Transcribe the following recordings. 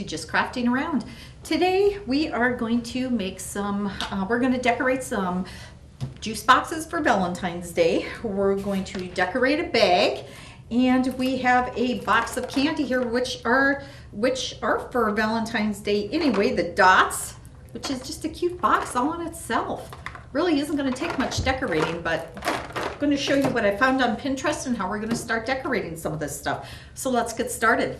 Just Crafting Around. Today we are going to make some, we're going to decorate some juice boxes for Valentine's Day. We're going to decorate a bag, and we have a box of candy here which are for Valentine's Day anyway. The dots, which is just a cute box all in itself. Really isn't going to take much decorating, but I'm going to show you what I found on Pinterest and how we're going to start decorating some of this stuff. So let's get started.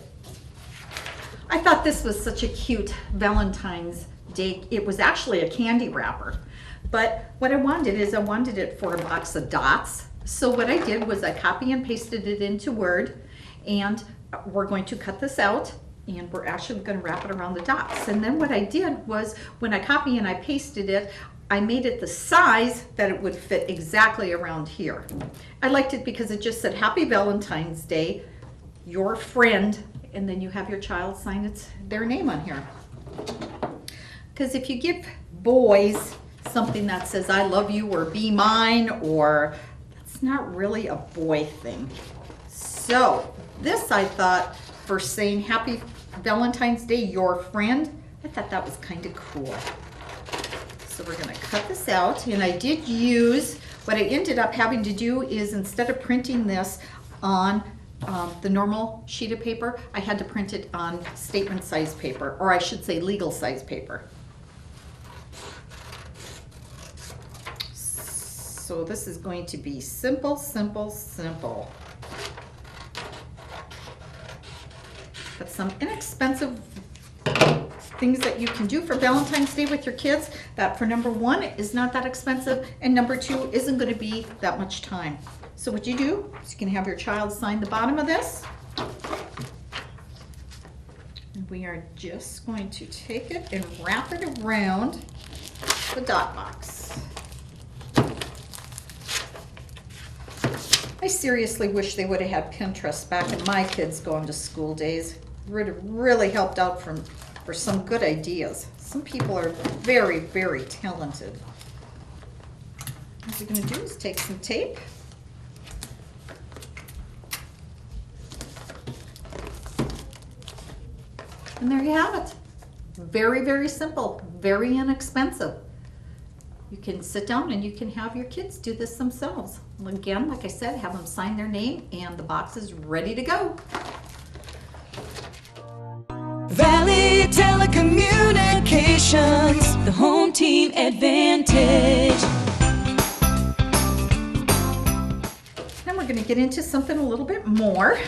I thought this was such a cute Valentine's Day. It was actually a candy wrapper, but what I wanted is I wanted it for a box of dots. So what I did was I copy and pasted it into Word, and we're going to cut this out, and we're actually going to wrap it around the dots. And then what I did was when I copy and I pasted it, I made it the size that it would fit exactly around here. I liked it because it just said Happy Valentine's Day, your friend, and then you have your child sign their name on here. Because if you give boys something that says I love you or be mine, or that's not really a boy thing. So this, I thought, for saying Happy Valentine's Day, your friend, I thought that was kind of cool. So we're going to cut this out, and I did use, what I ended up having to do is instead of printing this on the normal sheet of paper, I had to print it on statement size paper, or I should say legal size paper. So this is going to be simple, simple, simple. But some inexpensive things that you can do for Valentine's Day with your kids that, for number one, is not that expensive, and number two, isn't going to be that much time. So what you do is you can have your child sign the bottom of this. And we are just going to take it and wrap it around the dot box. I seriously wish they would have had Pinterest back in my kids going to school days. It would have really helped out for some good ideas. Some people are very, very talented. What we're going to do is take some tape. And there you have it. Very, very simple, very inexpensive. You can sit down and you can have your kids do this themselves. Again, like I said, have them sign their name, and the box is ready to go. Valley Telecommunications, the home team advantage. Then we're going to get into something a little bit more.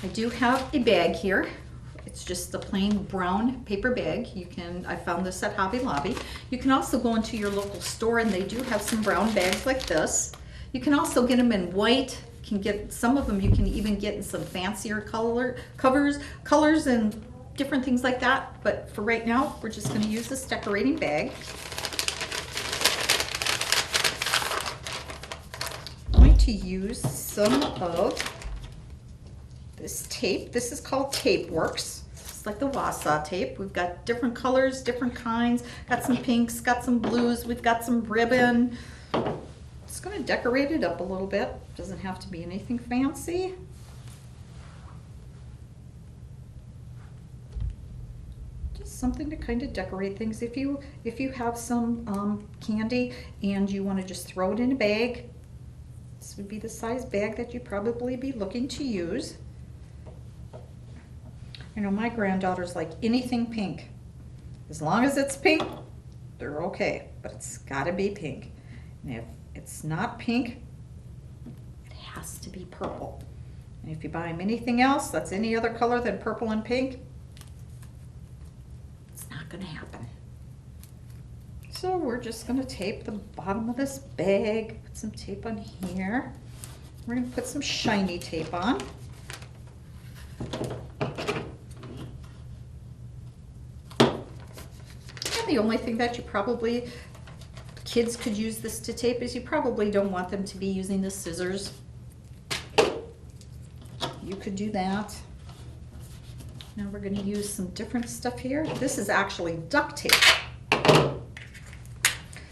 I do have a bag here. It's just a plain brown paper bag. I found this at Hobby Lobby. You can also go into your local store, and they do have some brown bags like this. You can also get them in white. Can get some of them, you can even get in some fancier colors and different things like that. But for right now, we're just going to use this decorating bag. I'm going to use some of this tape. This is called Tape Works. It's like the Wausau tape. We've got different colors, different kinds. Got some pinks, got some blues. We've got some ribbon. Just going to decorate it up a little bit. Doesn't have to be anything fancy. Just something to kind of decorate things. If you have some candy and you want to just throw it in a bag, this would be the size bag that you'd probably be looking to use. I know my granddaughters like anything pink. As long as it's pink, they're okay, but it's got to be pink. And if it's not pink, it has to be purple. And if you buy them anything else that's any other color than purple and pink, it's not going to happen. So we're just going to tape the bottom of this bag, put some tape on here. We're going to put some shiny tape on. And the only thing that kids could use this to tape is you probably don't want them to be using the scissors. You could do that. Now we're going to use some different stuff here. This is actually duct tape.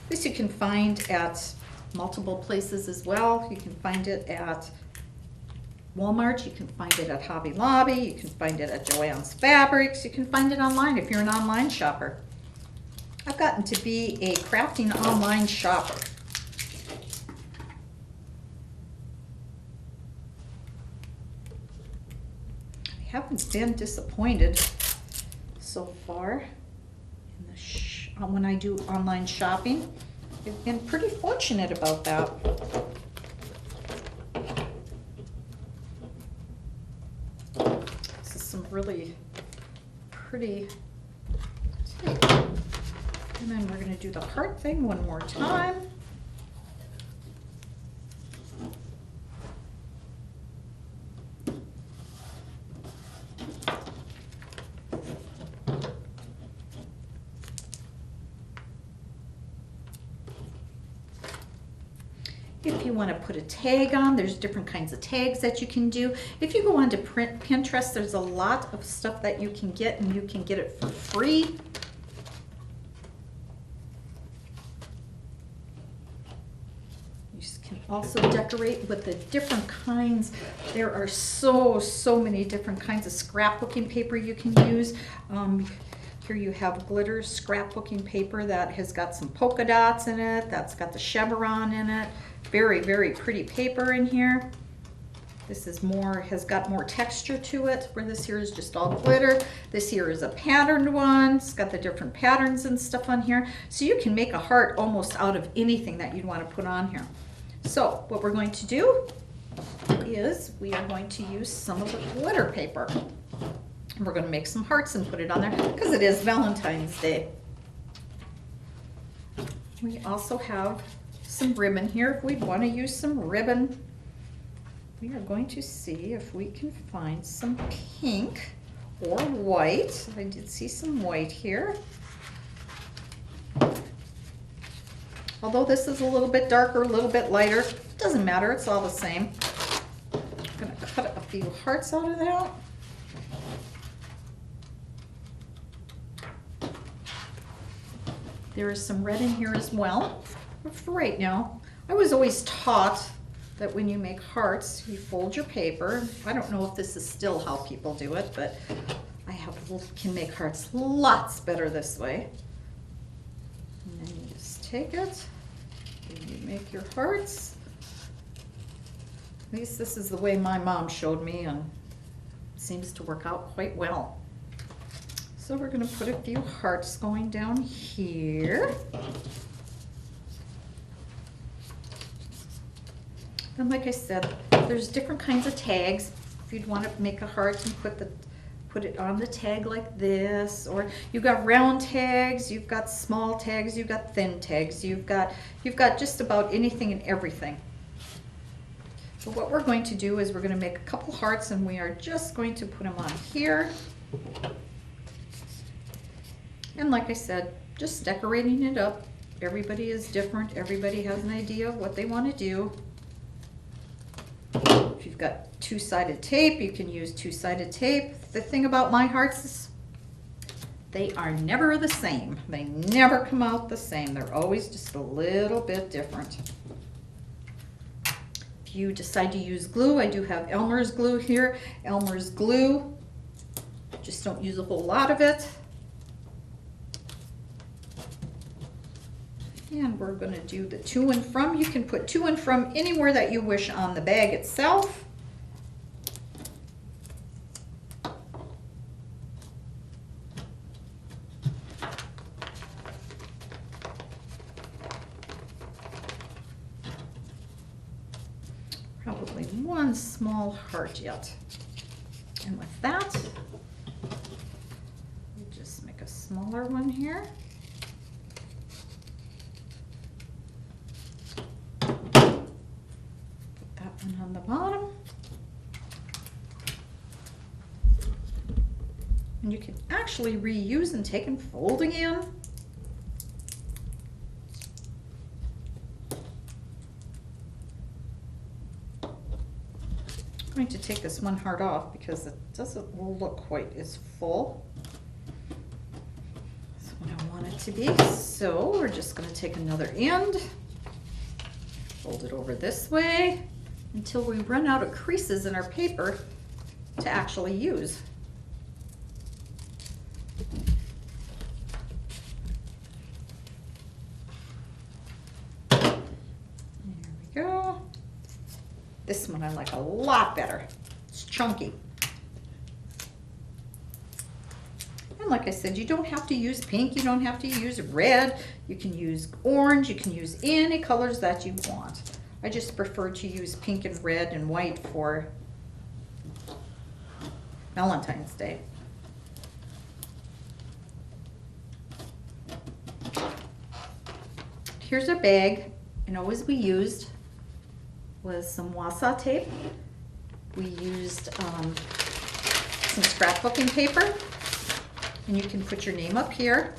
This you can find at multiple places as well. You can find it at Walmart, you can find it at Hobby Lobby, you can find it at Joann's Fabrics, you can find it online if you're an online shopper. I've gotten to be a crafting online shopper. I haven't been disappointed so far in the when I do online shopping. I've been pretty fortunate about that. This is some really pretty tape. And then we're going to do the heart thing one more time. If you want to put a tag on, there's different kinds of tags that you can do. If you go on to Pinterest, there's a lot of stuff that you can get, and you can get it for free. You can also decorate with the different kinds. There are so many different kinds of scrapbooking paper you can use. Here you have glitter scrapbooking paper that has got some polka dots in it, that's got the chevron in it. Very pretty paper in here. This is has got more texture to it, where this here is just all glitter. This here is a patterned one. It's got the different patterns and stuff on here. So you can make a heart almost out of anything that you'd want to put on here. So what we're going to do is we are going to use some of the glitter paper. We're going to make some hearts and put it on there because it is Valentine's Day. We also have some ribbon here if we'd want to use some ribbon. We are going to see if we can find some pink or white. I did see some white here. Although this is a little bit darker, a little bit lighter, it doesn't matter, it's all the same. I'm going to cut a few hearts out of that. There is some red in here as well. But for right now, I was always taught that when you make hearts, you fold your paper. I don't know if this is still how people do it, but I can make hearts lots better this way. And then you just take it, and you make your hearts. At least this is the way my mom showed me, and it seems to work out quite well. So we're going to put a few hearts going down here. And like I said, there's different kinds of tags. If you'd want to make a heart and put it on the tag like this, or you've got round tags, you've got small tags, you've got thin tags, you've got just about anything and everything. So what we're going to do is we're going to make a couple hearts, and we are just going to put them on here. And like I said, just decorating it up. Everybody is different. Everybody has an idea of what they want to do. If you've got two-sided tape, you can use two-sided tape. The thing about my hearts is they are never the same. They never come out the same. They're always just a little bit different. If you decide to use glue, I do have Elmer's glue here. Elmer's glue, just don't use a whole lot of it. And we're going to do the to and from. You can put to and from anywhere that you wish on the bag itself. Probably one small heart yet. And with that, we just make a smaller one here. On the bottom, and you can actually reuse and take and fold again. I'm going to take this one heart off because it doesn't look quite as full as what I want it to be. So we're just going to take another end, fold it over this way. until we run out of creases in our paper to actually use. There we go. This one I like a lot better. It's chunky. And like I said, you don't have to use pink, you don't have to use red. You can use orange, you can use any colors that you want. I just prefer to use pink and red and white for Valentine's Day. Here's our bag, and always we used was some wasa tape. We used some scrapbooking paper, and you can put your name up here.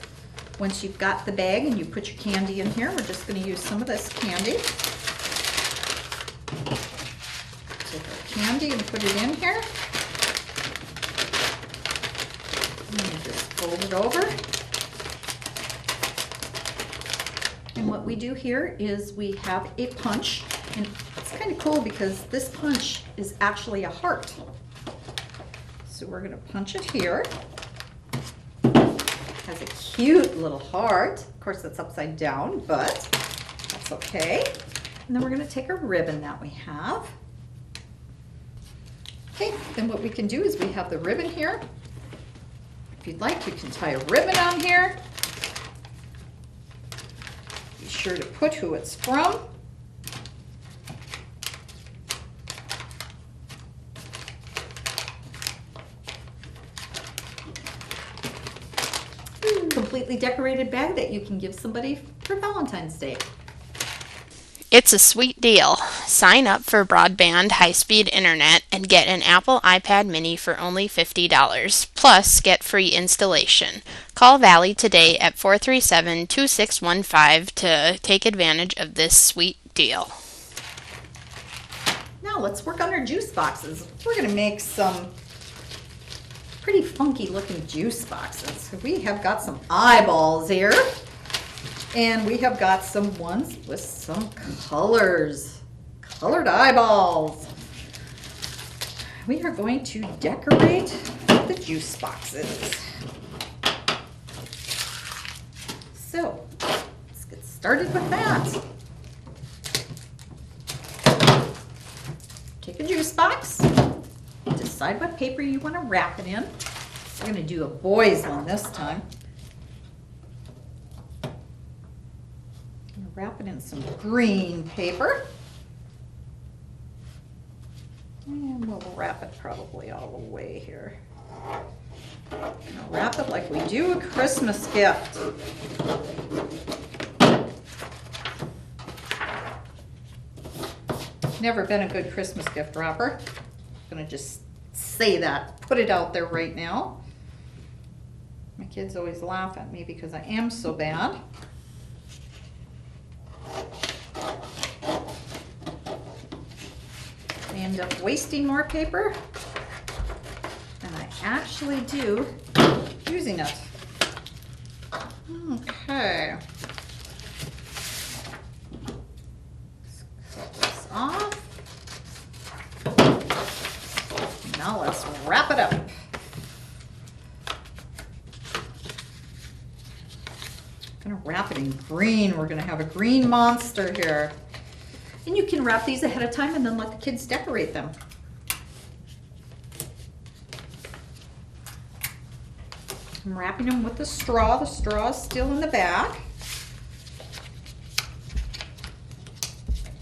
Once you've got the bag and you put your candy in here, we're just going to use some of this candy. Take our candy and put it in here. And just fold it over. And what we do here is we have a punch, and it's kind of cool because this punch is actually a heart. So we're going to punch it here. Has a cute little heart. Of course, it's upside down, but that's okay. And then we're going to take a ribbon that we have. Okay, then what we can do is we have the ribbon here. If you'd like, you can tie a ribbon on here. Be sure to put who it's from. Completely decorated bag that you can give somebody for Valentine's Day. It's a sweet deal. Sign up for broadband high-speed internet and get an Apple iPad mini for only $50. Plus, get free installation. Call Valley today at 437-2615 to take advantage of this sweet deal. Now let's work on our juice boxes. We're going to make some pretty funky looking juice boxes. We have got some eyeballs here, and we have got some ones with some colors, colored eyeballs. We are going to decorate the juice boxes. So let's get started with that. Take a juice box. Decide what paper you want to wrap it in. We're going to do a boy's one this time. I'm going to wrap it in some green paper. And we'll wrap it probably all the way here. I'm going to wrap it like we do a Christmas gift. Never been a good Christmas gift wrapper. I'm going to just say that, put it out there right now. My kids always laugh at me because I am so bad. I end up wasting more paper than I actually do using it. Okay. Let's cut this off. Now let's wrap it up. I'm gonna wrap it in green. We're gonna have a green monster here. And you can wrap these ahead of time and then let the kids decorate them. I'm wrapping them with the straw. The straw is still in the back.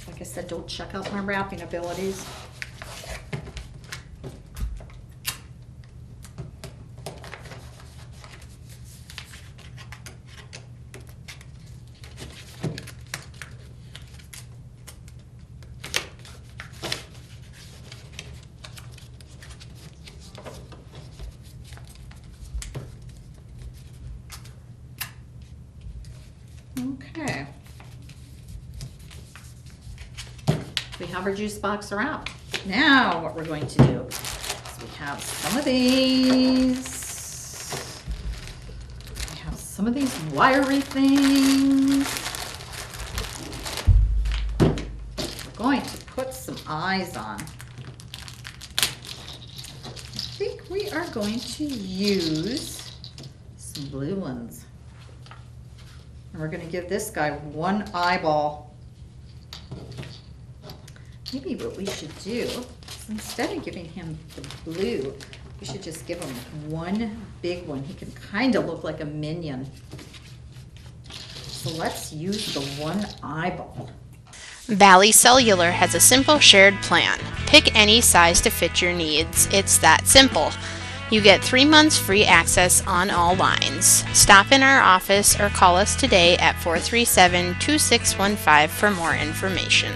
Like I said, don't check out my wrapping abilities. Okay. We have our juice box wrapped. Now what we're going to do is we have some of these. We have some of these wiry things. We're going to put some eyes on. I think we are going to use some blue ones. And we're going to give this guy one eyeball. Maybe what we should do is instead of giving him the blue, we should just give him one big one. He can kind of look like a minion. So let's use the one eyeball. Valley Cellular has a simple shared plan. Pick any size to fit your needs. It's that simple. You get 3 months free access on all lines. Stop in our office or call us today at 437-2615 for more information.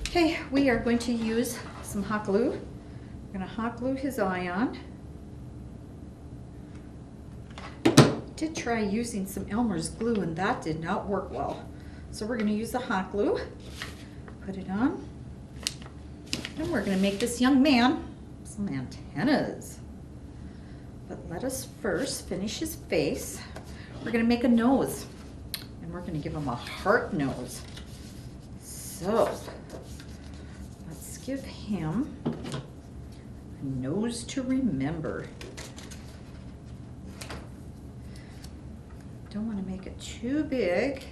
Okay, we are going to use some hot glue. We're going to hot glue his eye on. Did try using some Elmer's glue and that did not work well. So we're going to use the hot glue. Put it on. And we're going to make this young man some antennas. But let us first finish his face. We're going to make a nose. And we're going to give him a heart nose. So let's give him a nose to remember. Don't want to make it too big.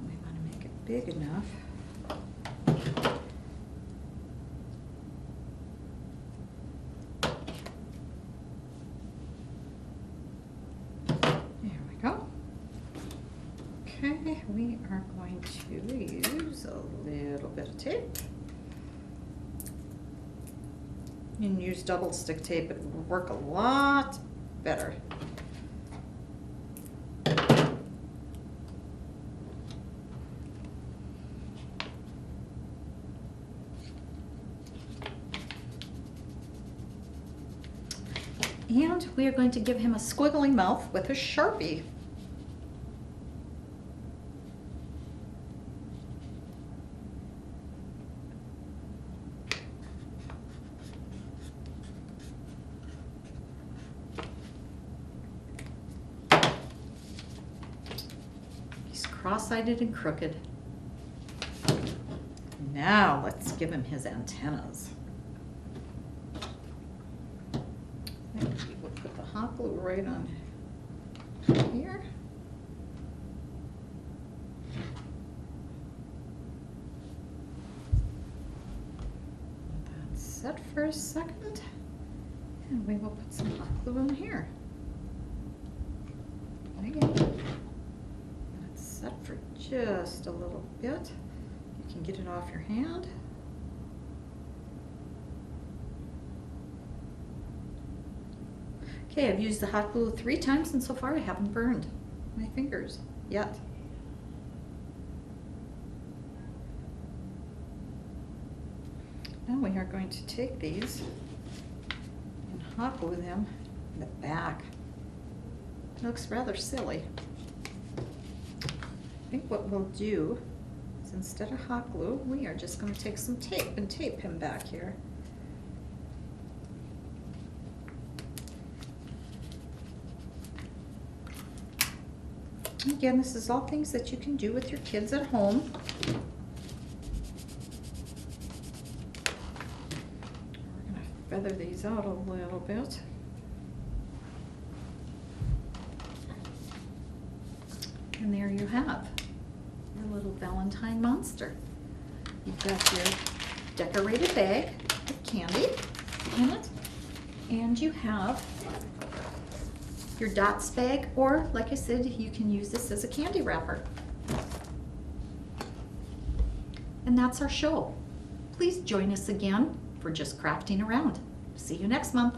We want to make it big enough. There we go. Okay, we are going to use a little bit of tape. You can use double stick tape, it will work a lot better. And we are going to give him a squiggly mouth with a Sharpie. He's cross-eyed and crooked. Now let's give him his antennas. We'll put the hot glue right on here. That's set for a second. And we will put some hot glue in here. Again. That's set for just a little bit. You can get it off your hand. Okay, I've used the hot glue 3 times and so far I haven't burned my fingers yet. Now we are going to take these and hot glue them in the back. It looks rather silly. I think what we'll do is instead of hot glue, we are just going to take some tape and tape him back here. Again, this is all things that you can do with your kids at home. We're going to feather these out a little bit. And there you have your little Valentine monster. You've got your decorated bag with candy in it, and you have your dots bag, or like I said, you can use this as a candy wrapper. And that's our show. Please join us again for Just Crafting Around. See you next month.